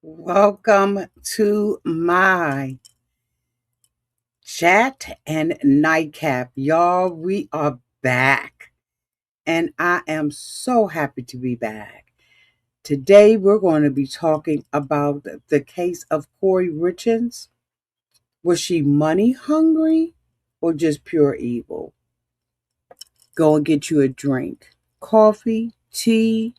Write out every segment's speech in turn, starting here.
Welcome to my chat and nightcap. Y'all, we are back, and I am so happy to be back. Today, we're going to be talking about the case of Kouri Richins. Was she money hungry or just pure evil? Go and get you a drink, coffee, tea,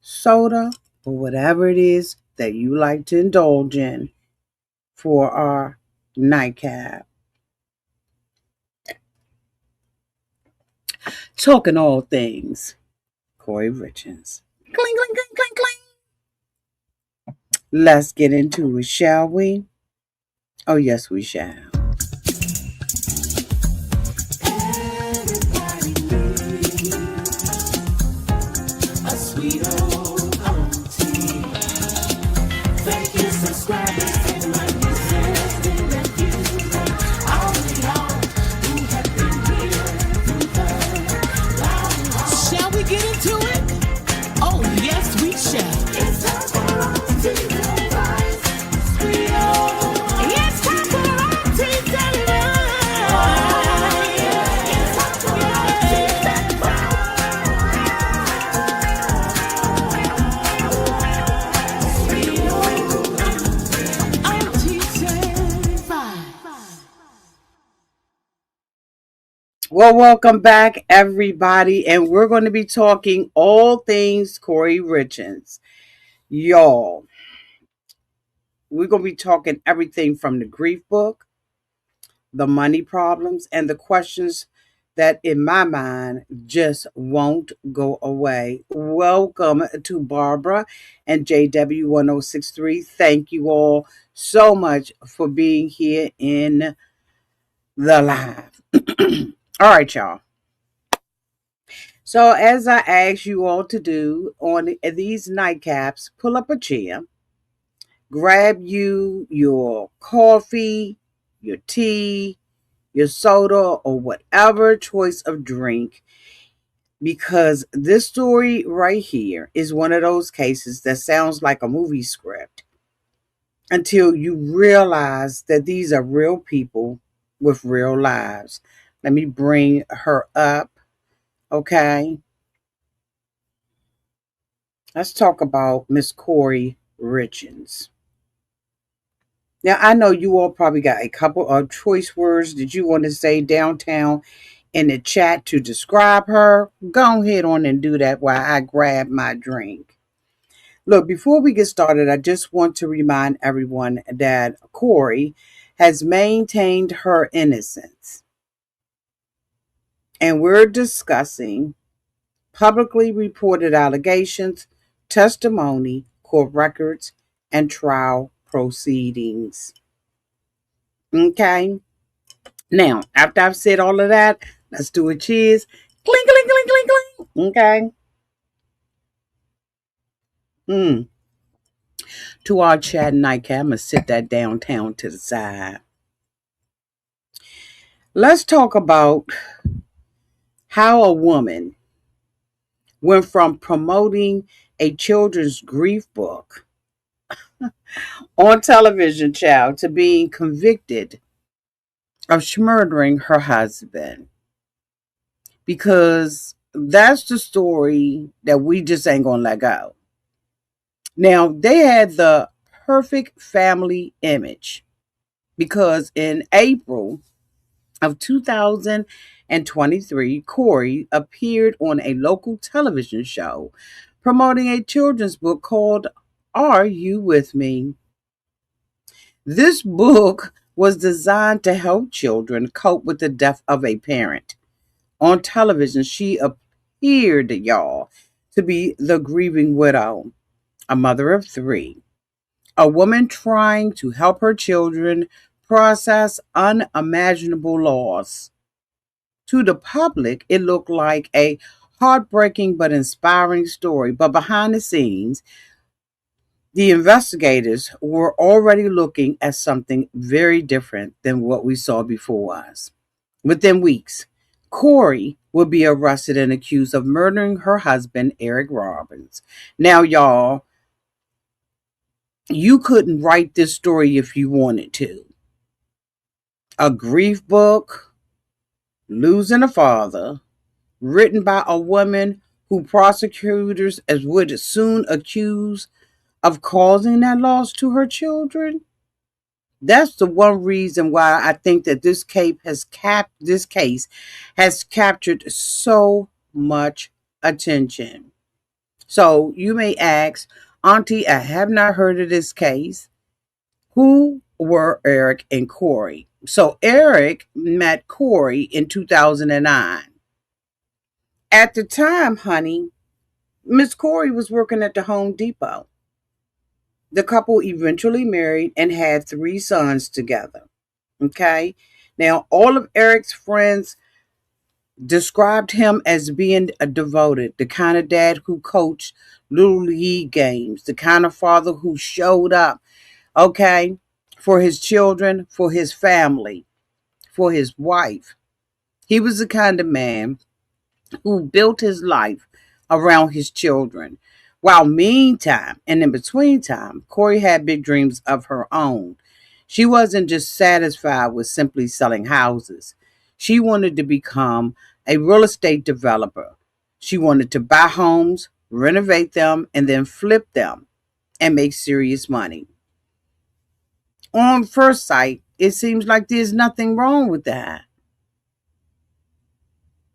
soda, or whatever it is that you like to indulge in for our nightcap. Talking all things. Kouri Richins. Cling, cling, cling, cling, cling. Let's get into it, shall we? Oh, yes, we shall. A sweet old auntie. Thank you, subscribers, and my listening and you. All in all, who have been here through the long haul. Shall we get into it? Oh, yes, we shall. It's time for auntie advice. Sweet old. It's time for auntie advice. Oh, yeah. It's time for auntie advice. Well, welcome back, everybody, and we're going to be talking all things Kouri Richins. Y'all, we're going to be talking everything from the grief book, the money problems, and the questions that, in my mind, just won't go away. Welcome to Barbara and JW1063. Thank you all so much for being here in the live. All right, y'all. So, as I asked you all to do on these nightcaps, pull up a chair, grab you your coffee, your tea, your soda, or whatever choice of drink, because this story right here is one of those cases that sounds like a movie script until you realize that these are real people with real lives. Let me bring her up, okay? Let's talk about Miss Kouri Richins. Now, I know you all probably got a couple of choice words that you want to say downtown in the chat to describe her. Go ahead on and do that while I grab my drink. Look, before we get started, I just want to remind everyone that Kouri has maintained her innocence. And we're discussing publicly reported allegations, testimony, court records, and trial proceedings. Okay? Now, after I've said all of that, let's do a cheers. Clink, clink, clink, clink, clink. Okay? To our chat nightcap, I'm going to sit that downtown to the side. Let's talk about how a woman went from promoting a children's grief book on television, child, to being convicted of murdering her husband. Because that's the story that we just ain't going to let go. Now, they had the perfect family image because in April of 2023, Kouri appeared on a local television show promoting a children's book called Are You With Me? This book was designed to help children cope with the death of a parent. On television, she appeared, y'all, to be the grieving widow, a mother of three, a woman trying to help her children process unimaginable loss. To the public, it looked like a heartbreaking but inspiring story, but behind the scenes, the investigators were already looking at something very different than what we saw before us. Within weeks, Kouri would be arrested and accused of murdering her husband, Eric Richins. Now, y'all, You couldn't write this story if you wanted to. A grief book, losing a father, written by a woman who prosecutors as would soon accuse of causing that loss to her children. That's the one reason why I think that this case has captured so much attention. So you may ask, Auntie, I have not heard of this case. Who were Eric and Kouri? So Eric met Kouri in 2009. At the time, honey, Miss Kouri was working at the Home Depot. The couple eventually married and had 3 sons together. Okay. Now, all of Eric's friends described him as being a devoted, the kind of dad who coached little league games, the kind of father who showed up, okay, for his children, for his family, for his wife. He was the kind of man who built his life around his children. While meantime and in between time, Kouri had big dreams of her own. She wasn't just satisfied with simply selling houses. She wanted to become a real estate developer. She wanted to buy homes, renovate them, and then flip them and make serious money. On first sight, it seems like there's nothing wrong with that.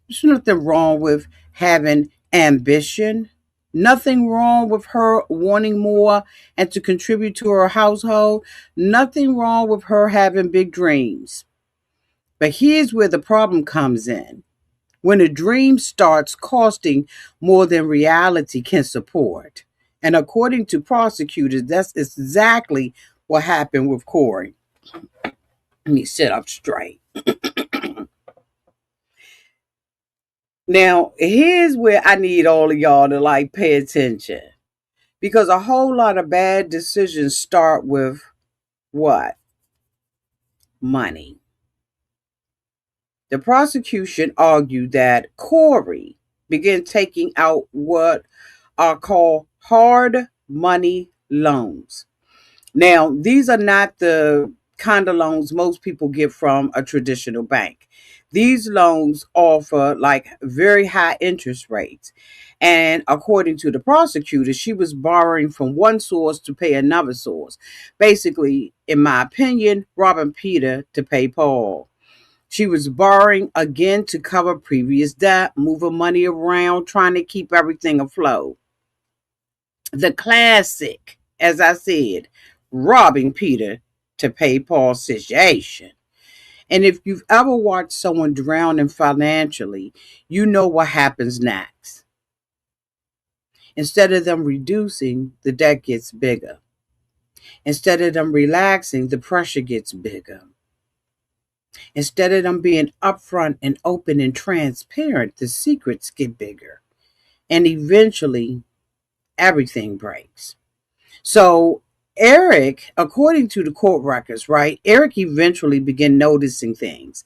There's nothing wrong with having ambition. Nothing wrong with her wanting more and to contribute to her household. Nothing wrong with her having big dreams. But here's where the problem comes in. When a dream starts costing more than reality can support. And according to prosecutors, that's exactly what happened with Kouri. Let me sit up straight. Now, here's where I need all of y'all to pay attention. Because a whole lot of bad decisions start with what? Money. The prosecution argued that Kouri began taking out what are called hard money loans. Now, these are not the kind of loans most people get from a traditional bank. These loans offer very high interest rates. And according to the prosecutor, she was borrowing from one source to pay another source. Basically, in my opinion, robbing Peter to pay Paul. She was borrowing again to cover previous debt, moving money around, trying to keep everything afloat. The classic, as I said, robbing Peter to pay Paul situation. And if you've ever watched someone drowning financially, you know what happens next. Instead of them reducing, the debt gets bigger. Instead of them relaxing, the pressure gets bigger. Instead of them being upfront and open and transparent, the secrets get bigger. And eventually, everything breaks. So Eric, according to the court records, right, Eric eventually began noticing things.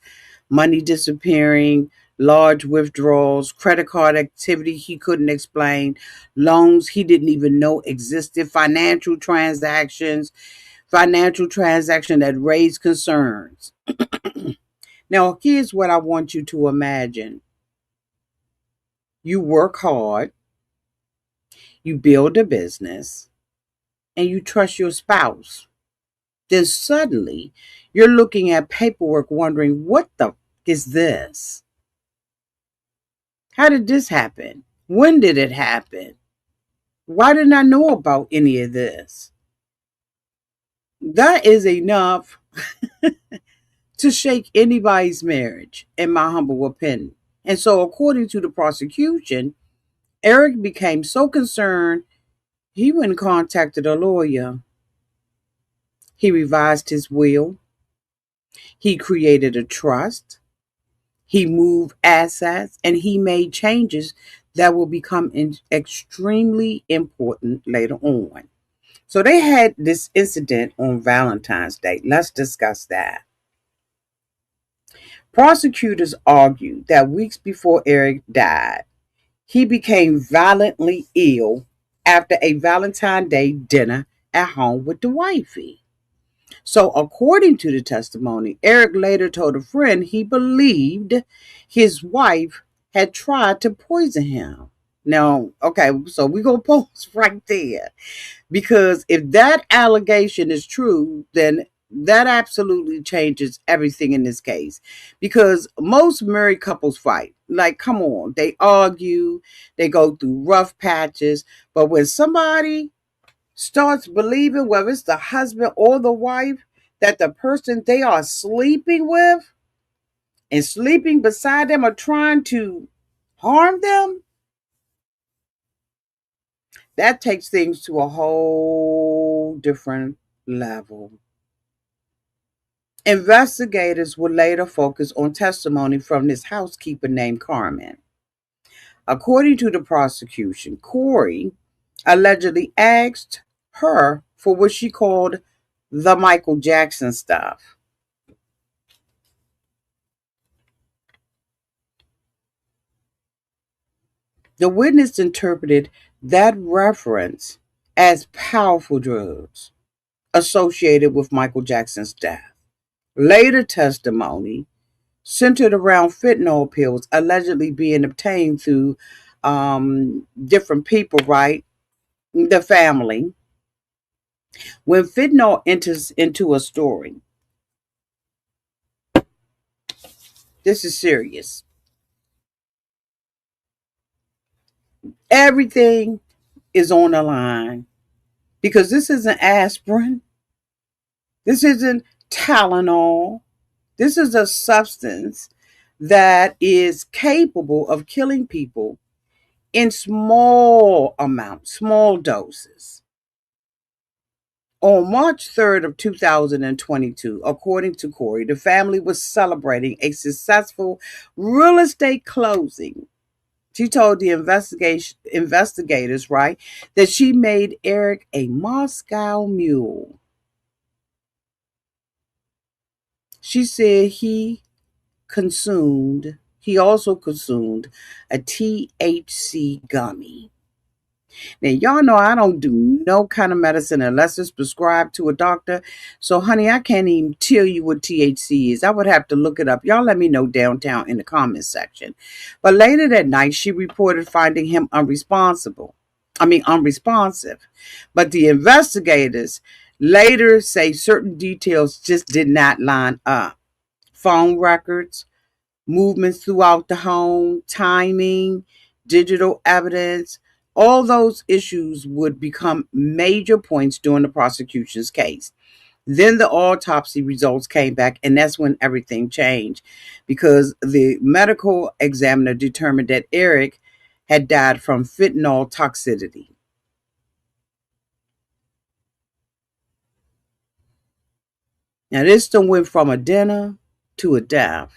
Money disappearing, large withdrawals, credit card activity he couldn't explain, loans he didn't even know existed, financial transactions that raised concerns. Now, here's what I want you to imagine. You work hard, you build a business, and you trust your spouse. Then suddenly, you're looking at paperwork wondering, what the is this? How did this happen? When did it happen? Why didn't I know about any of this? That is enough to shake anybody's marriage, in my humble opinion. And so, according to the prosecution, Eric became so concerned, he went and contacted a lawyer. He revised his will. He created a trust. He moved assets, and he made changes that will become extremely important later on. So they had this incident on Valentine's Day. Let's discuss that. Prosecutors argued that weeks before Eric died, he became violently ill after a Valentine's Day dinner at home with the wifey. So, according to the testimony, Eric later told a friend he believed his wife had tried to poison him. Now, okay, so we're going to pause right there because if that allegation is true, then that absolutely changes everything in this case. Because most married couples fight. Like, come on, they argue, they go through rough patches. But when somebody starts believing, whether it's the husband or the wife, that the person they are sleeping with and sleeping beside them are trying to harm them, that takes things to a whole different level. Investigators would later focus on testimony from this housekeeper named Carmen. According to the prosecution, Kouri allegedly asked her for what she called the Michael Jackson stuff. The witness interpreted that reference as powerful drugs associated with Michael Jackson's death. Later testimony centered around fentanyl pills allegedly being obtained through different people, right? The family. When fentanyl enters into a story, this is serious. Everything is on the line because this isn't aspirin. This isn't Tylenol. This is a substance that is capable of killing people in small amounts, small doses. On March 3rd of 2022, according to Kouri, the family was celebrating a successful real estate closing. She told the investigators, right, that she made Eric a Moscow mule. She said he also consumed a THC gummy. Now, y'all know I don't do no kind of medicine unless it's prescribed to a doctor. So, honey, I can't even tell you what THC is. I would have to look it up. Y'all let me know downtown in the comments section. But later that night, she reported finding him unresponsive. But the investigators later say certain details just did not line up. Phone records, movements throughout the home, timing, digital evidence, all those issues would become major points during the prosecution's case. Then the autopsy results came back, and that's when everything changed because the medical examiner determined that Eric had died from fentanyl toxicity. Now, this done went from a dinner to a death.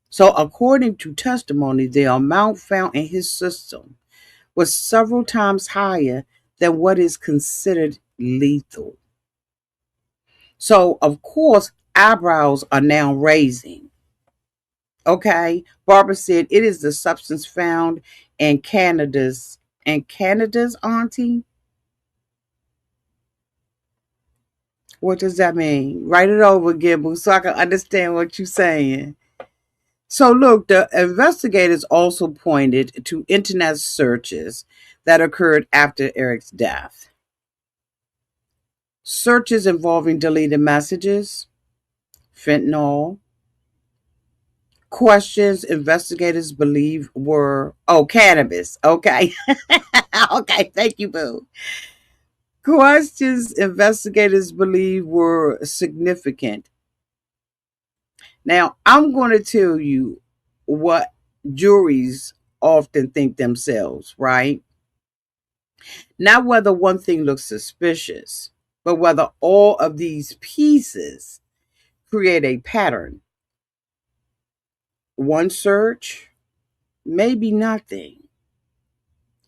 So, according to testimony, the amount found in his system was several times higher than what is considered lethal. So, of course, eyebrows are now raising. Okay, Barbara said it is the substance found in Canada's auntie. What does that mean? Write it over again, Boo, so I can understand what you're saying. So, look, the investigators also pointed to internet searches that occurred after Eric's death. Searches involving deleted messages, fentanyl, questions investigators believe were, cannabis. Okay. Okay, thank you, Boo. Questions investigators believe were significant. Now, I'm going to tell you what juries often think themselves, right? Not whether one thing looks suspicious, but whether all of these pieces create a pattern. One search, maybe nothing.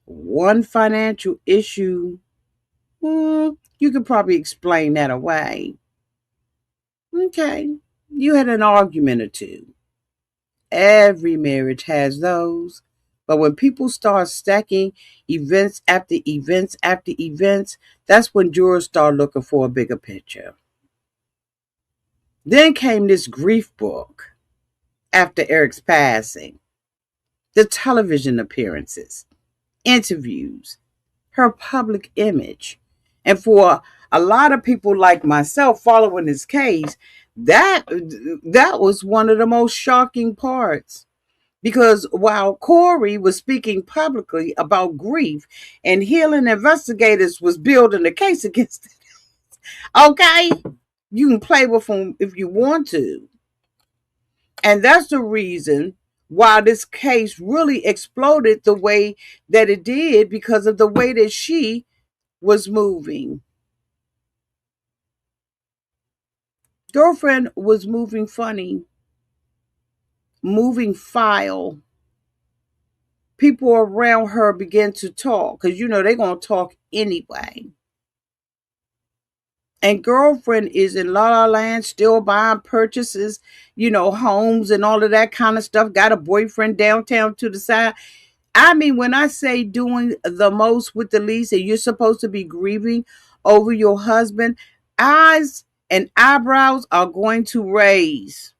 One financial issue, you could probably explain that away. Okay, you had an argument or two. Every marriage has those. But when people start stacking events after events after events, that's when jurors start looking for a bigger picture. Then came this grief book after Eric's passing, the television appearances, interviews, her public image. And for a lot of people like myself following this case, that was one of the most shocking parts. Because while Kouri was speaking publicly about grief and healing investigators was building a case against it, okay, you can play with them if you want to. And that's the reason why this case really exploded the way that it did, because of the way that she was moving. Girlfriend was moving funny, moving file. People around her began to talk because, they're going to talk anyway. And girlfriend is in La La Land, still buying purchases, homes and all of that kind of stuff. Got a boyfriend downtown to the side. I mean, when I say doing the most with the least, and you're supposed to be grieving over your husband, eyes and eyebrows are going to raise.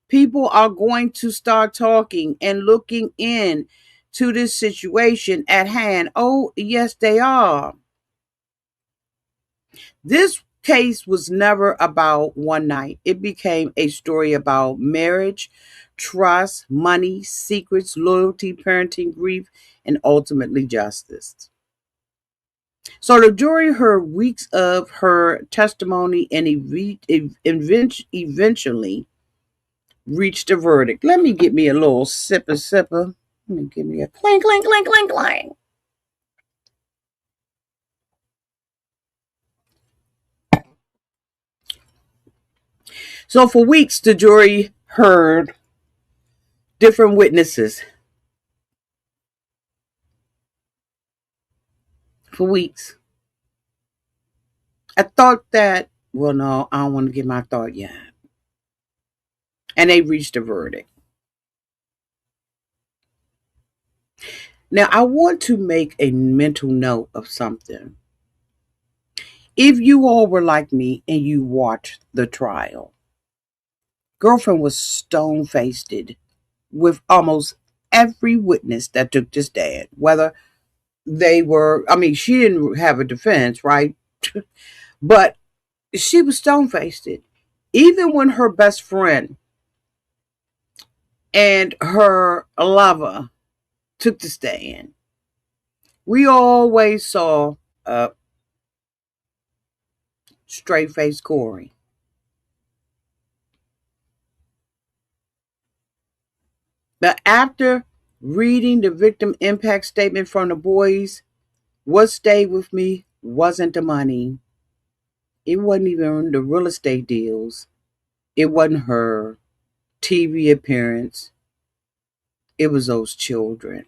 People are going to start talking and looking in to this situation at hand. Oh, yes, they are. This case was never about one night. It became a story about marriage, trust, money, secrets, loyalty, parenting, grief, and ultimately justice. So the jury heard weeks of her testimony and eventually reached a verdict. Let me get me a little sipper. Let me give me a clink, clink, clink, clink, clink. So for weeks, the jury heard different witnesses. For weeks. I thought that, well, no, I don't want to get my thought yet. And they reached a verdict. Now, I want to make a mental note of something. If you all were like me and you watched the trial, girlfriend was stone-faced with almost every witness that took the stand, whether they were, she didn't have a defense, right? But she was stone-faced. Even when her best friend and her lover took the stand, we always saw a straight-faced Kouri. But after reading the victim impact statement from the boys, what stayed with me wasn't the money. It wasn't even the real estate deals. It wasn't her TV appearance. It was those children.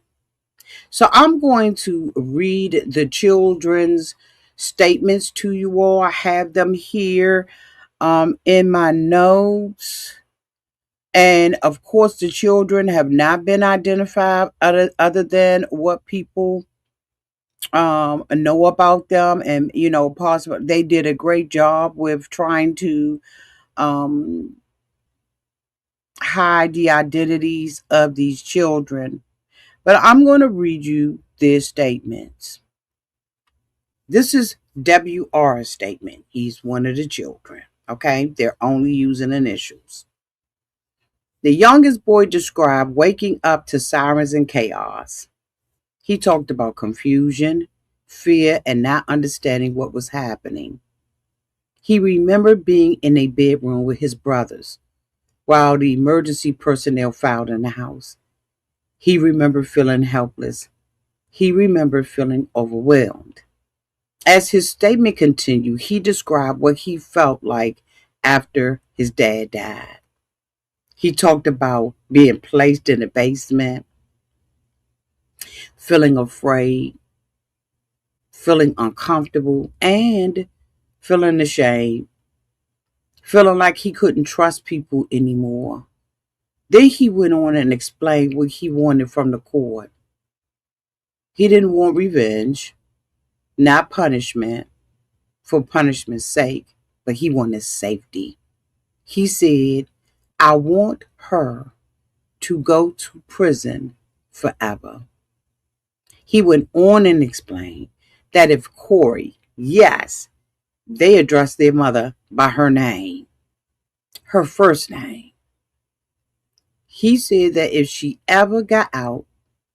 So I'm going to read the children's statements to you all. I have them here in my notes. And of course, the children have not been identified other than what people know about them. And, possible they did a great job with trying to um, hide the identities of these children. But I'm going to read you their statements. This is WR's statement. He's one of the children. Okay, they're only using initials. The youngest boy described waking up to sirens and chaos. He talked about confusion, fear, and not understanding what was happening. He remembered being in a bedroom with his brothers while the emergency personnel filed in the house. He remembered feeling helpless. He remembered feeling overwhelmed. As his statement continued, he described what he felt like after his dad died. He talked about being placed in the basement, feeling afraid, feeling uncomfortable, and feeling ashamed, feeling like he couldn't trust people anymore. Then he went on and explained what he wanted from the court. He didn't want revenge, not punishment for punishment's sake, but he wanted safety. He said, I want her to go to prison forever. He went on and explained that if Kouri, yes, they addressed their mother by her name, her first name. He said that if she ever got out,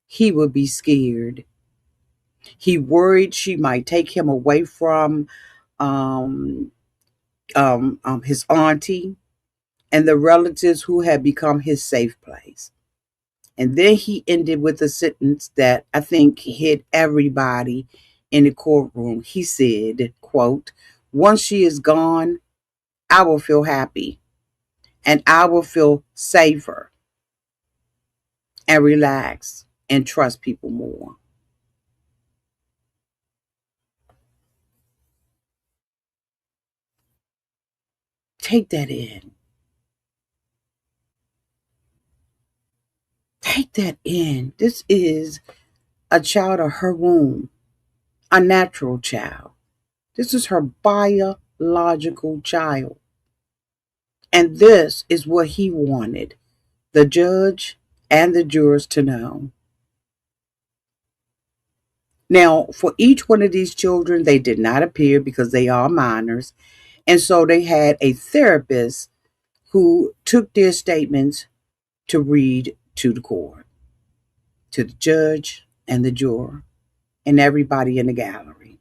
he would be scared. He worried she might take him away from um, his auntie and the relatives who had become his safe place. And then he ended with a sentence that I think hit everybody in the courtroom. He said, quote, once she is gone, I will feel happy and I will feel safer and relax and trust people more. Take that in. Take that in. This is a child of her womb, a natural child. This is her biological child. And this is what he wanted the judge and the jurors to know. Now, for each one of these children, they did not appear because they are minors. And so they had a therapist who took their statements to read to the court, to the judge and the juror, and everybody in the gallery.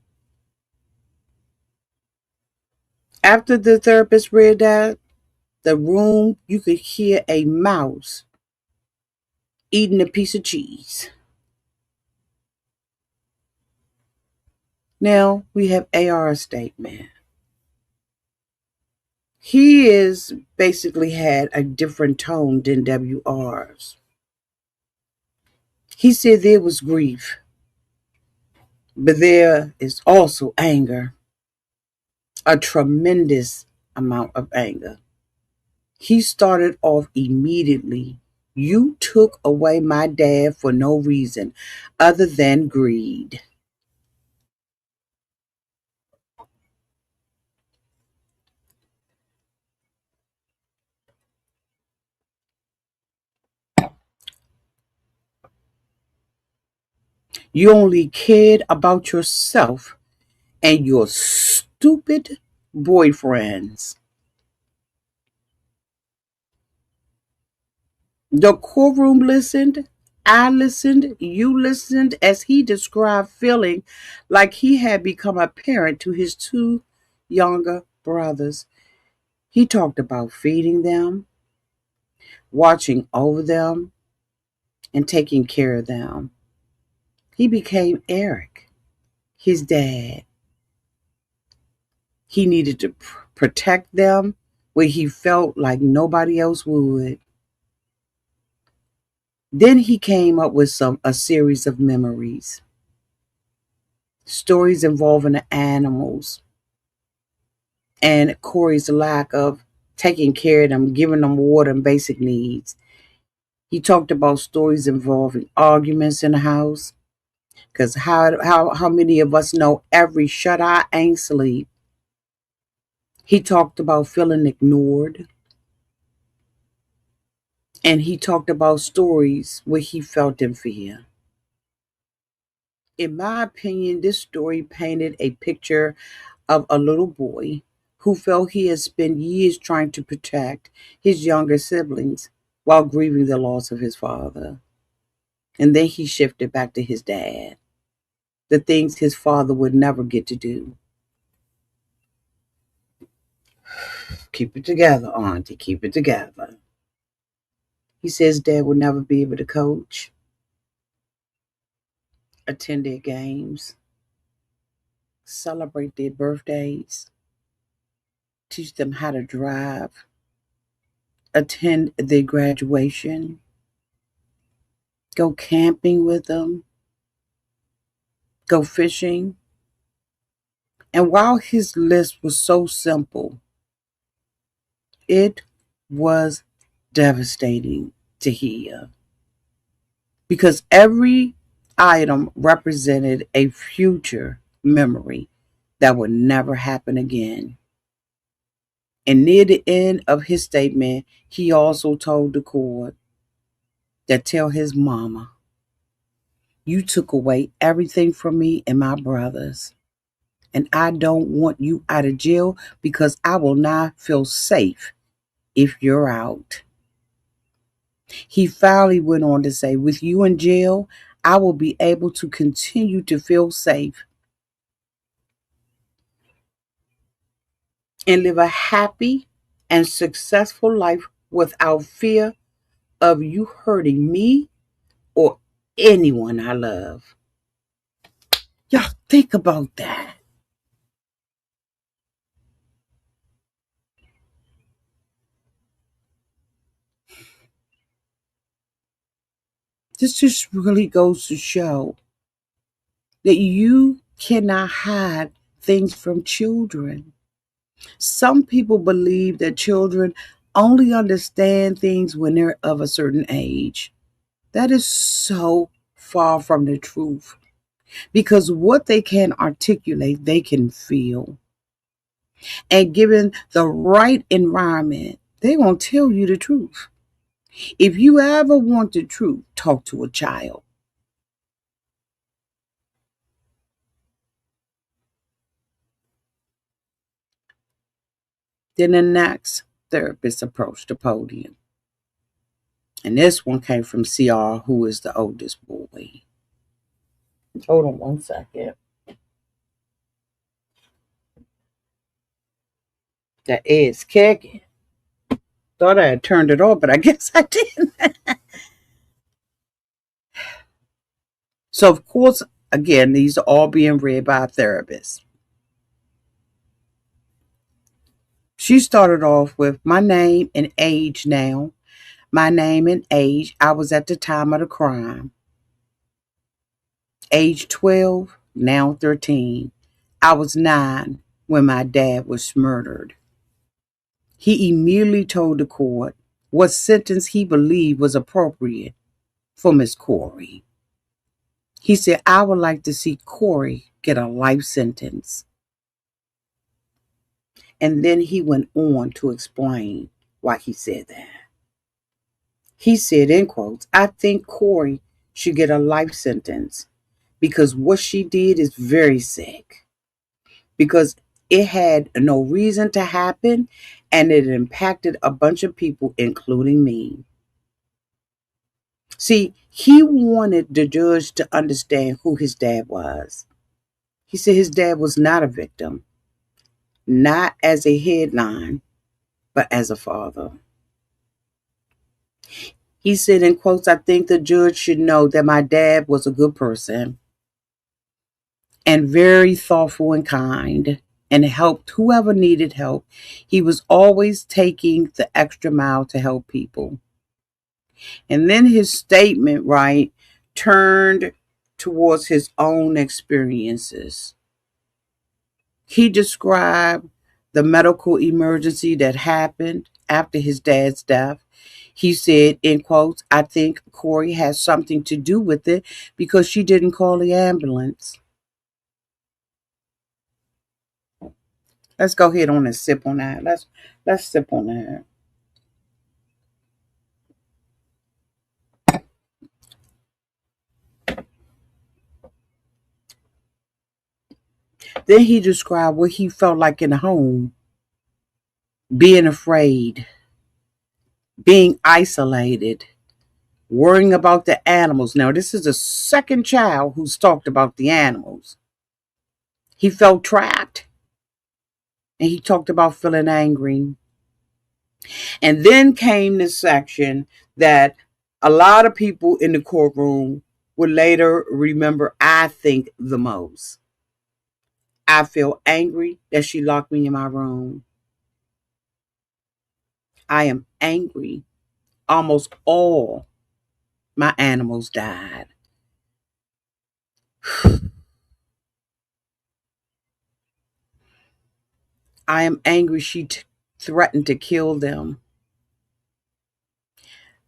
After the therapist read that, the room, you could hear a mouse eating a piece of cheese. Now we have AR's statement. He is basically had a different tone than WR's. He said there was grief, but there is also anger, a tremendous amount of anger. He started off immediately. You took away my dad for no reason other than greed. You only cared about yourself and your stupid boyfriends. The courtroom listened. I listened. You listened as he described feeling like he had become a parent to his two younger brothers. He talked about feeding them, watching over them, and taking care of them. He became Eric, his dad. He needed to protect them where he felt like nobody else would. Then he came up with a series of memories, stories involving the animals and Kouri's lack of taking care of them, giving them water and basic needs. He talked about stories involving arguments in the house, because how many of us know every shut eye ain't sleep. He talked about feeling ignored, and he talked about stories where he felt in fear. In my opinion, this story painted a picture of a little boy who felt he had spent years trying to protect his younger siblings while grieving the loss of his father. And then he shifted back to his dad, the things his father would never get to do. Keep it together, Auntie, keep it together. He says dad would never be able to coach, attend their games, celebrate their birthdays, teach them how to drive, attend their graduation, go camping with them, go fishing. And while his list was so simple, it was devastating to hear because every item represented a future memory that would never happen again. And near the end of his statement, he also told the court that tell his mama, you took away everything from me and my brothers. And I don't want you out of jail because I will not feel safe if you're out. He finally went on to say, with you in jail, I will be able to continue to feel safe and live a happy and successful life without fear of you hurting me or anyone I love. Y'all think about that. This just really goes to show that you cannot hide things from children. Some people believe that children only understand things when they're of a certain age. That is so far from the truth because what they can articulate, they can feel. And given the right environment, they won't tell you the truth. If you ever want the truth, talk to a child. Then the next therapist approached the podium. And this one came from CR, who is the oldest boy. Hold on one second. That is kicking. Thought I had turned it off, but I guess I didn't. So, of course, again, these are all being read by a therapist. She started off with my name and age now. My name and age, I was at the time of the crime. Age 12, now 13. I was 9 when my dad was murdered. He immediately told the court what sentence he believed was appropriate for Miss Kouri. He said, I would like to see Kouri get a life sentence. And then he went on to explain why he said that. He said, in quotes, I think Kouri should get a life sentence because what she did is very sick. Because it had no reason to happen and it impacted a bunch of people, including me. See, he wanted the judge to understand who his dad was. He said his dad was not a victim, not as a headline, but as a father. He said, in quotes, I think the judge should know that my dad was a good person and very thoughtful and kind and helped whoever needed help. He was always taking the extra mile to help people. And then his statement, right, turned towards his own experiences. He described the medical emergency that happened after his dad's death. He said, in quotes, I think Kouri has something to do with it because she didn't call the ambulance. Let's go ahead on and sip on that. Let's sip on that. Then he described what he felt like in the home, being afraid, being isolated, worrying about the animals. Now, this is the second child who's talked about the animals. He felt trapped and he talked about feeling angry. And then came this section that a lot of people in the courtroom would later remember, I think, the most. I feel angry that she locked me in my room. I am angry. Almost all my animals died. I am angry she threatened to kill them.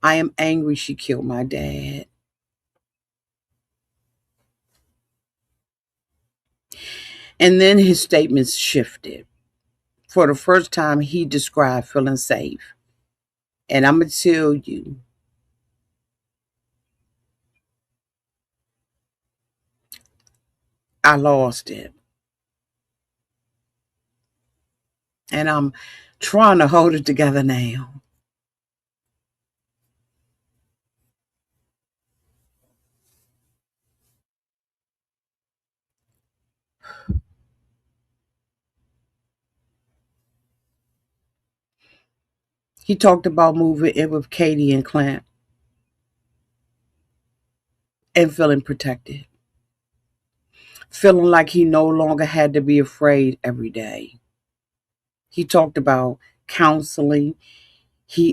I am angry she killed my dad. And then his statements shifted. For the first time, he described feeling safe. And I'm going to tell you, I lost it. And I'm trying to hold it together now. He talked about moving in with Katie and Clint and feeling protected, feeling like he no longer had to be afraid every day. He talked about counseling,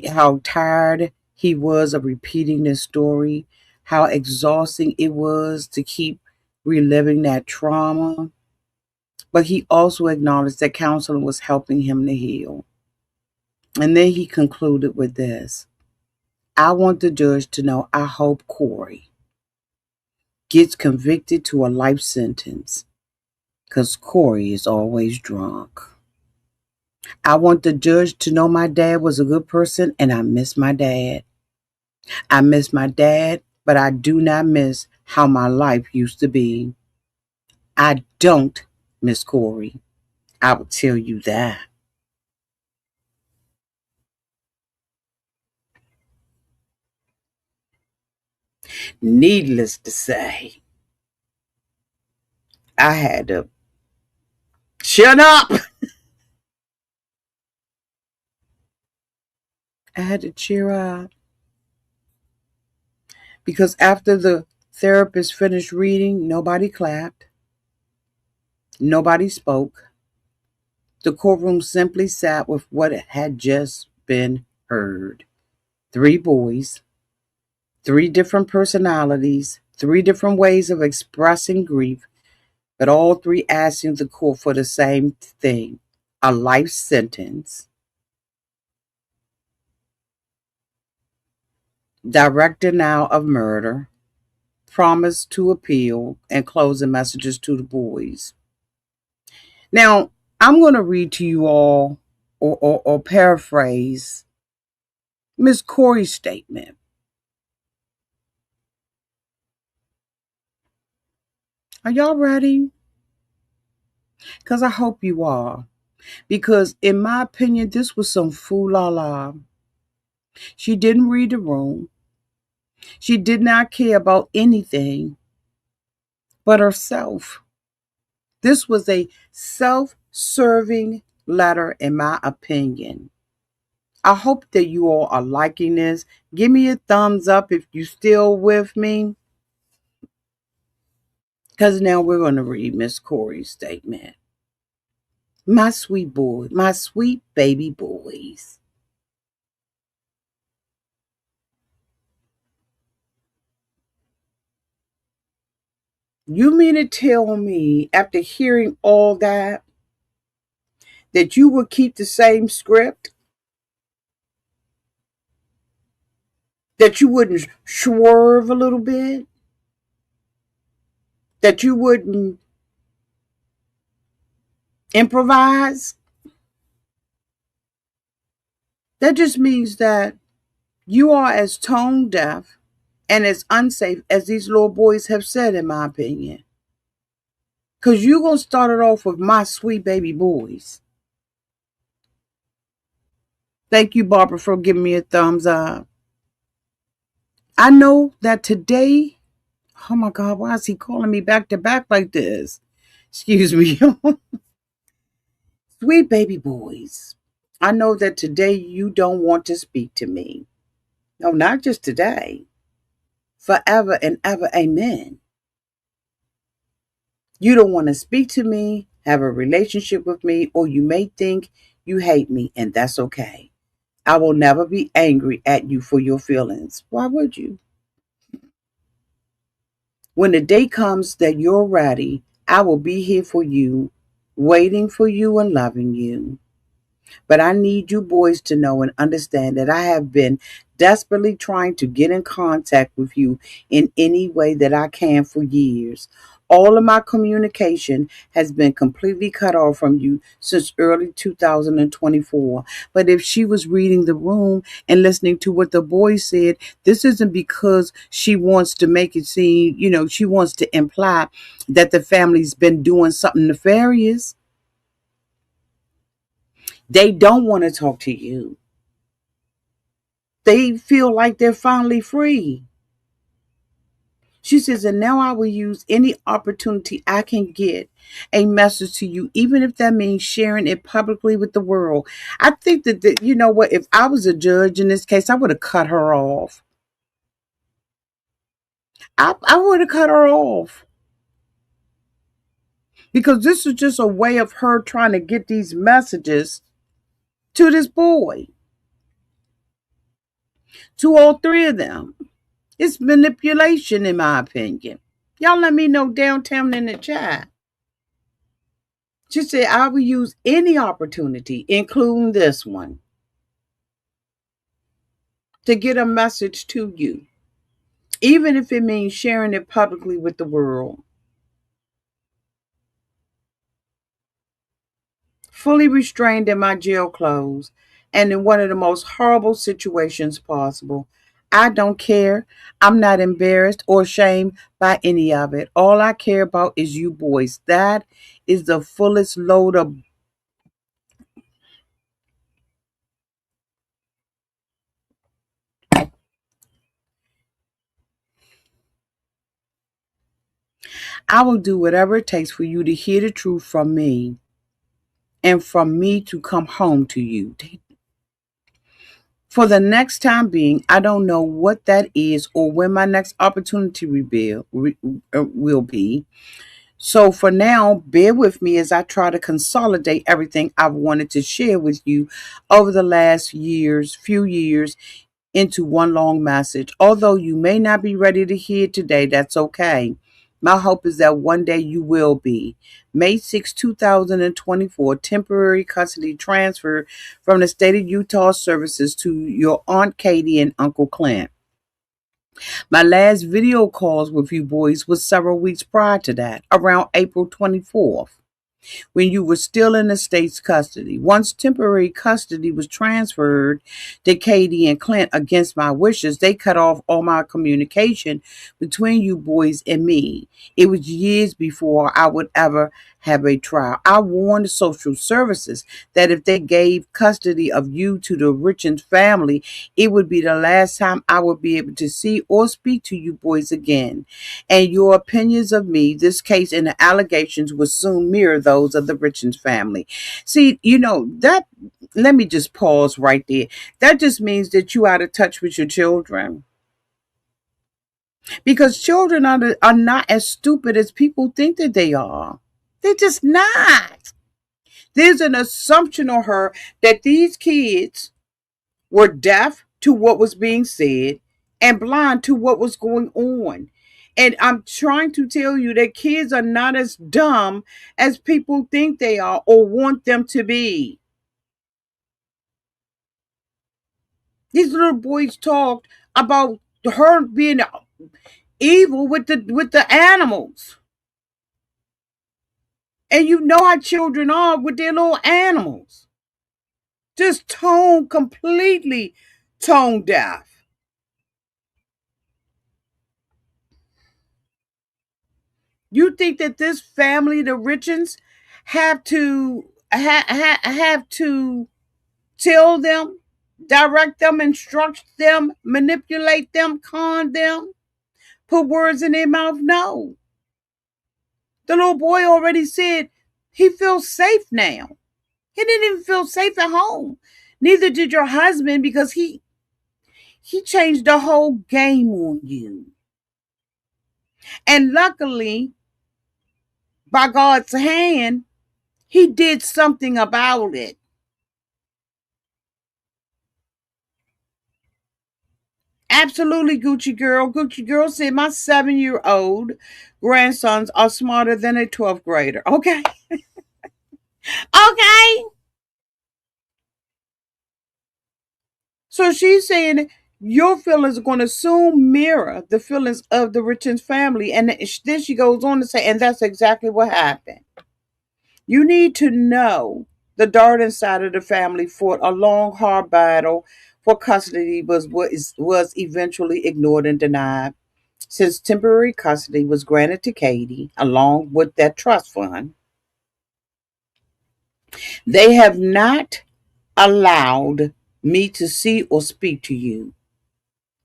how tired he was of repeating this story, how exhausting it was to keep reliving that trauma. But he also acknowledged that counseling was helping him to heal. And then he concluded with this: I want the judge to know I hope Kouri gets convicted to a life sentence because Kouri is always drunk. I want the judge to know my dad was a good person and I miss my dad. I miss my dad, but I do not miss how my life used to be. I don't miss Kouri. I will tell you that. Needless to say, I had to shut up. I had to cheer up because after the therapist finished reading, nobody clapped, nobody spoke. The courtroom simply sat with what had just been heard. Three boys, three different personalities, three different ways of expressing grief, but all three asking the court for the same thing: a life sentence, direct denial of murder, promise to appeal, and closing messages to the boys. Now, I'm going to read to you all or paraphrase Miss Kouri's statement. Are y'all ready? Because I hope you are. Because, in my opinion, this was some fool la la. She didn't read the room. She did not care about anything but herself. This was a self serving letter, in my opinion. I hope that you all are liking this. Give me a thumbs up if you're still with me. Because now we're going to read Miss Kouri's statement. My sweet boy, my sweet baby boys. You mean to tell me, after hearing all that you would keep the same script? That you wouldn't swerve a little bit? That you wouldn't improvise? That just means that you are as tone deaf and as unsafe as these little boys have said, in my opinion. Because you're going to start it off with my sweet baby boys. Thank you, Barbara, for giving me a thumbs up. I know that today, oh my God, why is he calling me back to back like this? Excuse me. Sweet baby boys, I know that today you don't want to speak to me. No, not just today. Forever and ever, amen. You don't want to speak to me, have a relationship with me, or you may think you hate me, and that's okay. I will never be angry at you for your feelings. Why would you? When the day comes that you're ready, I will be here for you, waiting for you and loving you. But I need you boys to know and understand that I have been desperately trying to get in contact with you in any way that I can for years. All of my communication has been completely cut off from you since early 2024. But if she was reading the room and listening to what the boy said, this isn't because she wants to make it seem, she wants to imply that the family's been doing something nefarious. They don't want to talk to you. They feel like they're finally free. She says, and now I will use any opportunity I can get a message to you, even if that means sharing it publicly with the world. I think that you know what, if I was a judge in this case, I would have cut her off. I would have cut her off. Because this is just a way of her trying to get these messages to this boy, to all three of them. It's manipulation, in my opinion. Y'all let me know downtown in the chat. She said, I will use any opportunity, including this one, to get a message to you, even if it means sharing it publicly with the world. Fully restrained in my jail clothes and in one of the most horrible situations possible. I don't care. I'm not embarrassed or ashamed by any of it. All I care about is you boys. That is the fullest load of. I will do whatever it takes for you to hear the truth from me and from me to come home to you. For the next time being, I don't know what that is or when my next opportunity will be. So for now, bear with me as I try to consolidate everything I've wanted to share with you over the last few years into one long message. Although you may not be ready to hear it today, that's okay. My hope is that one day you will be. May 6, 2024, temporary custody transfer from the state of Utah services to your Aunt Katie and Uncle Clint. My last video calls with you boys was several weeks prior to that, around April 24th, when you were still in the state's custody. Once temporary custody was transferred to Katie and Clint against my wishes, they cut off all my communication between you boys and me. It was years before I would ever have a trial. I warned the social services that if they gave custody of you to the Richins family, it would be the last time I would be able to see or speak to you boys again. And your opinions of me, this case, and the allegations would soon mirror those of the Richins family. See, that, let me just pause right there. That just means that you out of touch with your children. Because children are not as stupid as people think that they are. They're just not. There's an assumption on her that these kids were deaf to what was being said and blind to what was going on. And I'm trying to tell you that kids are not as dumb as people think they are or want them to be. These little boys talked about her being evil with the animals. And you know how children are with their little animals. Just completely tone deaf. You think that this family, the Richins, have to have to tell them, direct them, instruct them, manipulate them, con them, put words in their mouth? No. The little boy already said he feels safe now. He didn't even feel safe at home. Neither did your husband, because he changed the whole game on you. And luckily, by God's hand, he did something about it. Absolutely, Gucci Girl. Gucci Girl said, my 7-year-old grandsons are smarter than a 12th grader. Okay. Okay. So she's saying Your feelings are going to soon mirror the feelings of the Richins family. And then she goes on to say, and that's exactly what happened. You need to know the Darden side of the family fought a long, hard battle for custody, was eventually ignored and denied. Since temporary custody was granted to Katie, along with that trust fund, they have not allowed me to see or speak to you.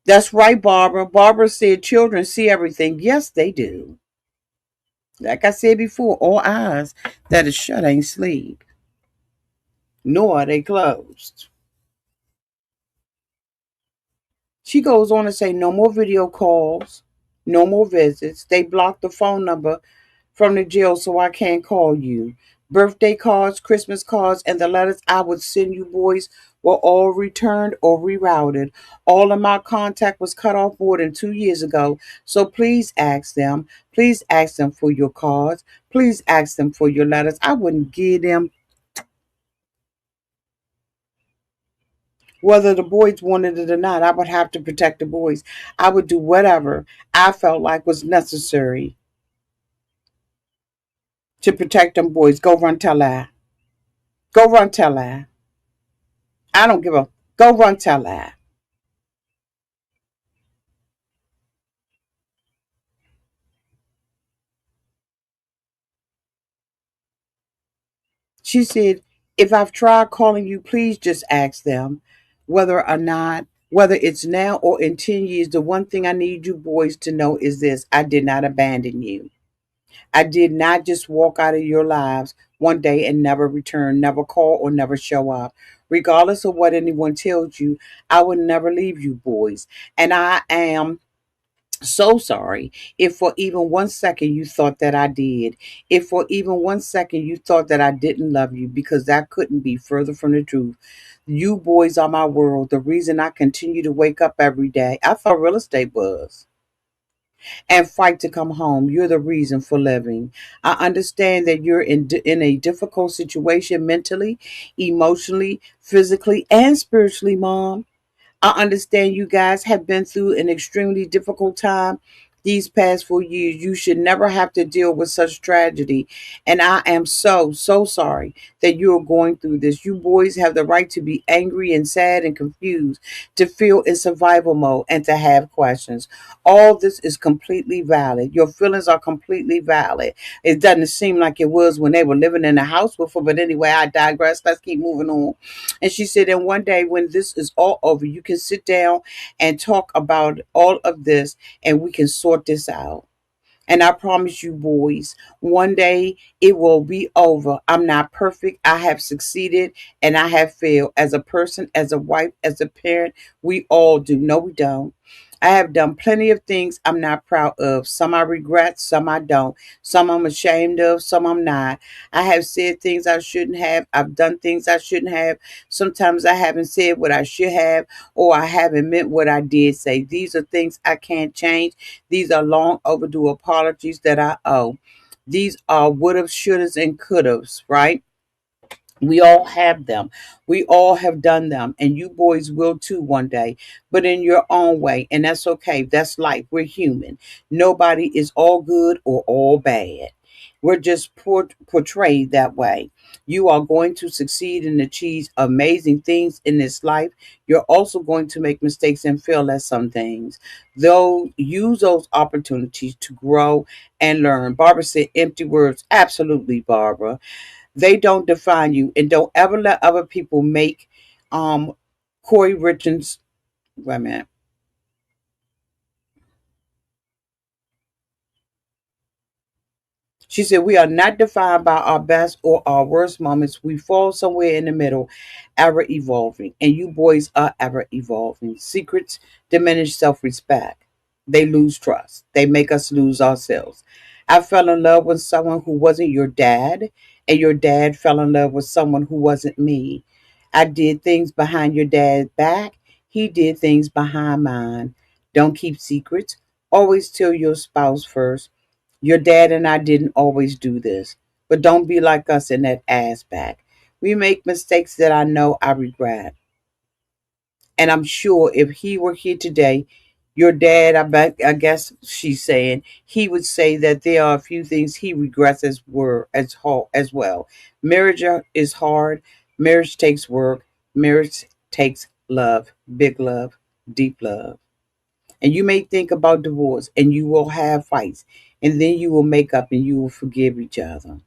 That's right, Barbara. Barbara said children see everything. Yes, they do. Like I said before, all eyes that is shut ain't sleep, nor are they closed. She goes on to say no more video calls, no more visits. They blocked the phone number from the jail so I can't call you. Birthday cards, Christmas cards, and the letters I would send you boys were all returned or rerouted. All of my contact was cut off more than 2 years ago. So please ask them. Please ask them for your cards. Please ask them for your letters. I wouldn't give them whether the boys wanted it or not. I would have to protect the boys. I would do whatever I felt like was necessary to protect them boys. Go run tell that. Go run tell that. I don't give a go run tell that. She said, if I've tried calling you, please just ask them whether or not, whether it's now or in 10 years. The one thing I need you boys to know is this: I did not abandon you. I did not just walk out of your lives one day and never return, never call, or never show up. Regardless of what anyone tells you, I will never leave you boys. And I am so sorry if for even 1 second you thought that I did. If for even 1 second you thought that I didn't love you, because that couldn't be further from the truth. You boys are my world. The reason I continue to wake up every day. I thought real estate was. And fight to come home. You're the reason for living. I understand that you're in a difficult situation mentally, emotionally, physically, and spiritually, Mom. I understand you guys have been through an extremely difficult time these past 4 years. You should never have to deal with such tragedy. And I am so, so sorry that you are going through this. You boys have the right to be angry and sad and confused, to feel in survival mode, and to have questions. All this is completely valid. Your feelings are completely valid. It doesn't seem like it was when they were living in the house with her. But anyway, I digress. Let's keep moving on. And she said, and one day when this is all over, you can sit down and talk about all of this and we can sort this out. And I promise you, boys, one day it will be over. I'm not perfect. I have succeeded and I have failed as a person, as a wife, as a parent. We all do. No, we don't. I have done plenty of things I'm not proud of. Some I regret, some I don't. Some I'm ashamed of, some I'm not. I have said things I shouldn't have. I've done things I shouldn't have. Sometimes I haven't said what I should have, or I haven't meant what I did say. These are things I can't change. These are long overdue apologies that I owe. These are would have, should have, and could have, right? We all have them. We all have done them. And you boys will too one day, but in your own way. And that's okay. That's life. We're human. Nobody is all good or all bad. We're just portrayed that way. You are going to succeed and achieve amazing things in this life. You're also going to make mistakes and fail at some things. Though use those opportunities to grow and learn. Barbara said empty words. Absolutely, Barbara. They don't define you, and don't ever let other people make um Kouri Richins. Wait a minute. She said, we are not defined by our best or our worst moments. We fall somewhere in the middle, ever evolving. And you boys are ever evolving. Secrets diminish self respect. They lose trust. They make us lose ourselves. I fell in love with someone who wasn't your dad, and your dad fell in love with someone who wasn't me. I did things behind your dad's back. He did things behind mine. Don't keep secrets. Always tell your spouse first. Your dad and I didn't always do this, but don't be like us in that aspect. We make mistakes that I know I regret. And I'm sure if he were here today, your dad, I guess she's saying, he would say that there are a few things he regrets as well. Marriage is hard. Marriage takes work. Marriage takes love, big love, deep love. And you may think about divorce, and you will have fights, and then you will make up and you will forgive each other.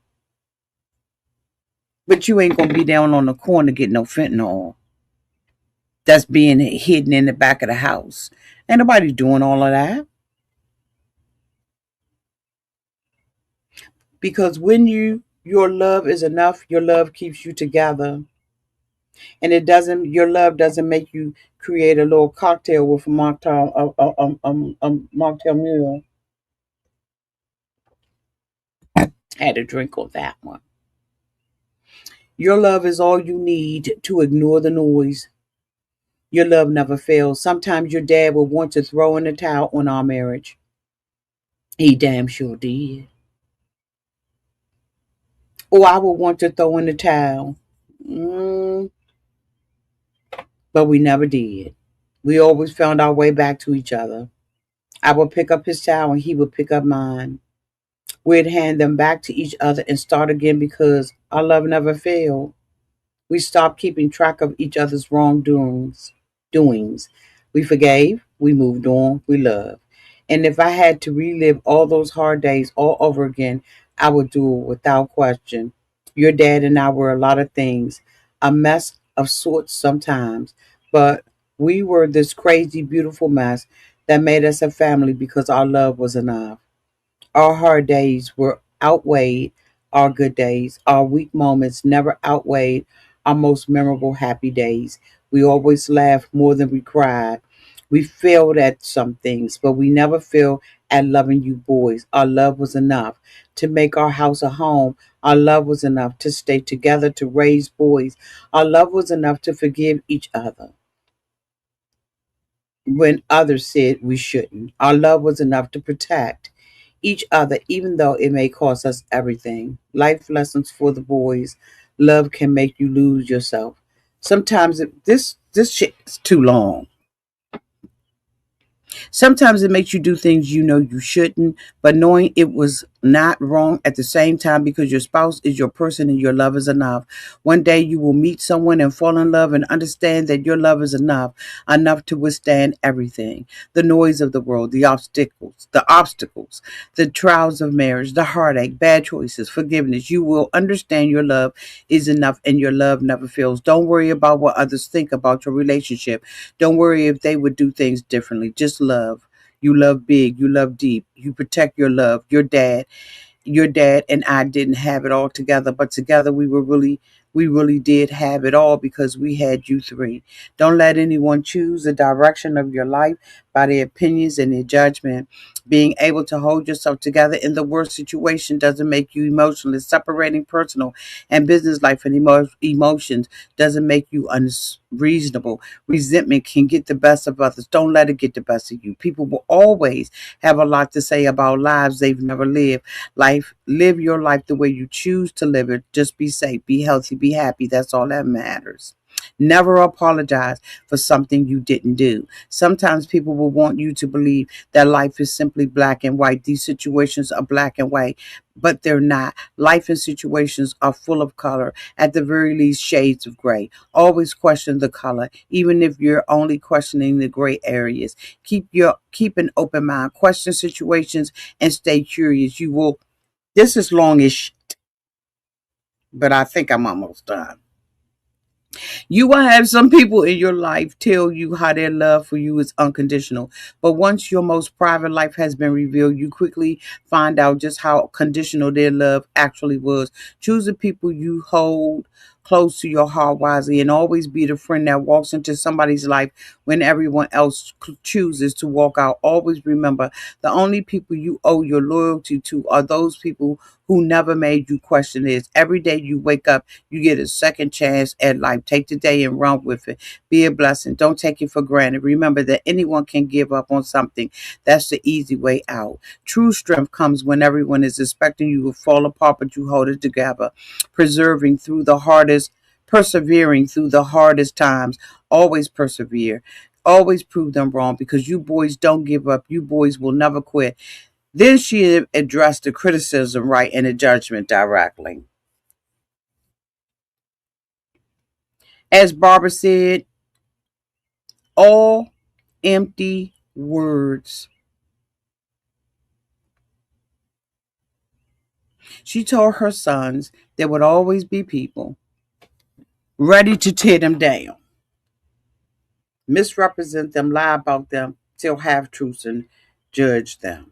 But you ain't gonna be down on the corner getting no fentanyl that's being hidden in the back of the house. Ain't nobody doing all of that. Because when your love is enough, your love keeps you together. And your love doesn't make you create a little cocktail with a mocktail mule. Had a drink of that one. Your love is all you need to ignore the noise. Your love never fails. Sometimes your dad would want to throw in the towel on our marriage. He damn sure did. Or I would want to throw in the towel. Mm, but we never did. We always found our way back to each other. I would pick up his towel and he would pick up mine. We'd hand them back to each other and start again because our love never failed. We stopped keeping track of each other's wrongdoings. We forgave, we moved on, we loved. And if I had to relive all those hard days all over again, I would do it without question. Your dad and I were a lot of things, a mess of sorts sometimes, but we were this crazy, beautiful mess that made us a family because our love was enough. Our hard days were outweighed our good days. Our weak moments never outweighed our most memorable happy days. We always laughed more than we cried. We failed at some things, but we never failed at loving you boys. Our love was enough to make our house a home. Our love was enough to stay together to raise boys. Our love was enough to forgive each other when others said we shouldn't. Our love was enough to protect each other, even though it may cost us everything. Life lessons for the boys. Love can make you lose yourself. Sometimes this shit is too long. Sometimes it makes you do things you know you shouldn't, but knowing it was not wrong at the same time because your spouse is your person and your love is enough. One day you will meet someone and fall in love and understand that your love is enough to withstand everything. The noise of the world, the obstacles, the trials of marriage, the heartache, bad choices, forgiveness. You will understand your love is enough and your love never fails. Don't worry about what others think about your relationship. Don't worry if they would do things differently. Just love. You love big, you love deep, you protect your love. Your dad and I didn't have it all together, but together we really did have it all because we had you three. Don't let anyone choose the direction of your life by their opinions and their judgment. Being able to hold yourself together in the worst situation doesn't make you emotionless. Separating personal and business life and emotions doesn't make you unreasonable. Resentment can get the best of others. Don't let it get the best of you. People will always have a lot to say about lives they've never lived. Live your life the way you choose to live it. Just be safe, be healthy, be happy. That's all that matters. Never apologize for something you didn't do. Sometimes people will want you to believe that life is simply black and white. These situations are black and white, but they're not. Life and situations are full of color, at the very least, shades of gray. Always question the color, even if you're only questioning the gray areas. Keep an open mind. Question situations and stay curious. You will. This is longish, but I think I'm almost done. You will have some people in your life tell you how their love for you is unconditional. But once your most private life has been revealed, you quickly find out just how conditional their love actually was. Choose the people you hold close to your heart wisely and always be the friend that walks into somebody's life when everyone else chooses to walk out. Always remember the only people you owe your loyalty to are those people who never made you question this. Every day you wake up, you get a second chance at life. Take the day and run with it. Be a blessing. Don't take it for granted. Remember that anyone can give up on something. That's the easy way out. True strength comes when everyone is expecting you to fall apart, but you hold it together, preserving through the hardest persevering through the hardest times. Always persevere. Always prove them wrong because you boys don't give up. You boys will never quit. Then she addressed the criticism right and the judgment directly. As Barbara said, all empty words. She told her sons there would always be people ready to tear them down, misrepresent them, lie about them, tell half truths, and judge them.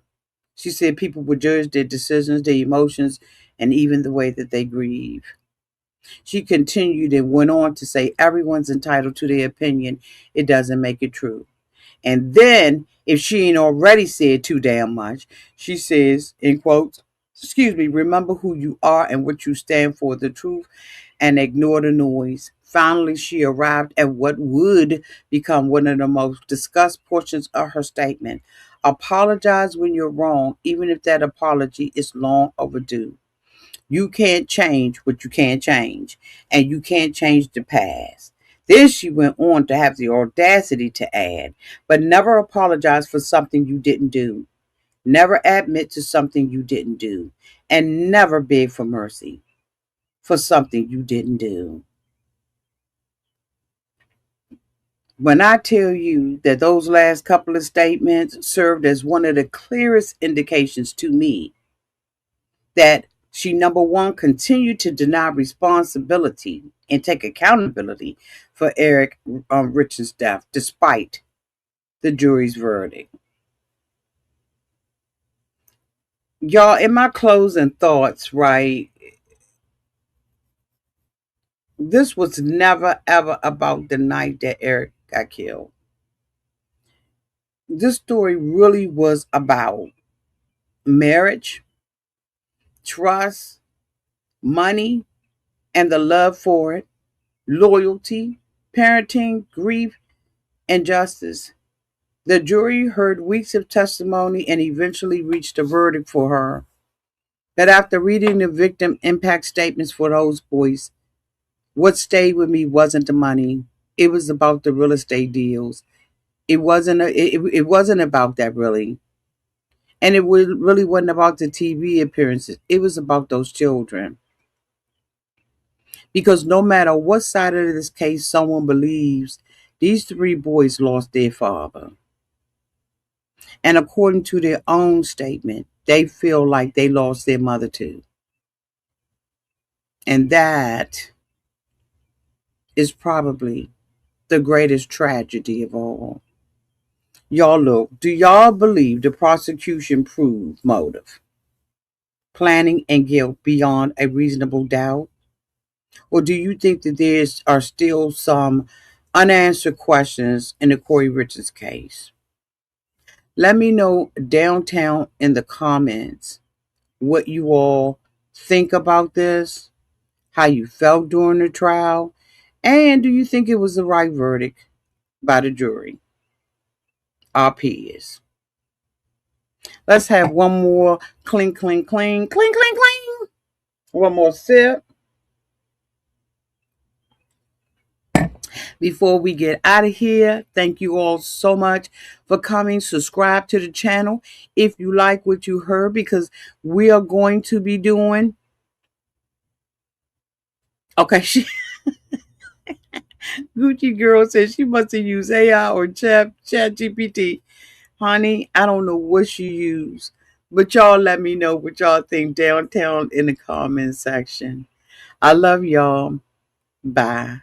She said people would judge their decisions, their emotions, and even the way that they grieve. She continued and went on to say everyone's entitled to their opinion. It doesn't make it true. And then, if she ain't already said too damn much, she says, in quotes, excuse me, remember who you are and what you stand for, the truth, and ignore the noise. Finally, she arrived at what would become one of the most discussed portions of her statement. Apologize when you're wrong, even if that apology is long overdue. You can't change what you can't change, and you can't change the past. Then she went on to have the audacity to add, but never apologize for something you didn't do. Never admit to something you didn't do, and never beg for mercy for something you didn't do. When I tell you that those last couple of statements served as one of the clearest indications to me that she, number one, continued to deny responsibility and take accountability for Eric Richins' death, despite the jury's verdict. Y'all, in my closing thoughts, right, this was never, ever about the night that Eric got killed. This story really was about marriage, trust, money, and the love for it, loyalty, parenting, grief, and justice. The jury heard weeks of testimony and eventually reached a verdict for her. But after reading the victim impact statements for those boys, what stayed with me wasn't the money. It was about the real estate deals. It wasn't about that really. And really wasn't about the TV appearances. It was about those children. Because no matter what side of this case someone believes, these three boys lost their father. And according to their own statement, they feel like they lost their mother too. And that is probably the greatest tragedy of all. Y'all look, do y'all believe the prosecution proved motive, planning, and guilt beyond a reasonable doubt? Or do you think that there are still some unanswered questions in the Kouri Richins case? Let me know downtown in the comments what you all think about this, how you felt during the trial, and do you think it was the right verdict by the jury? Our peers. Let's have one more clink, clink, clink, clink, clink, clink. One more sip before we get out of here. Thank you all so much for coming. Subscribe to the channel if you like what you heard, because we are going to be doing. Okay, Gucci Girl says she must have used AI or Chat GPT. Honey, I don't know what she used, but y'all let me know what y'all think downtown in the comment section. I love y'all. Bye.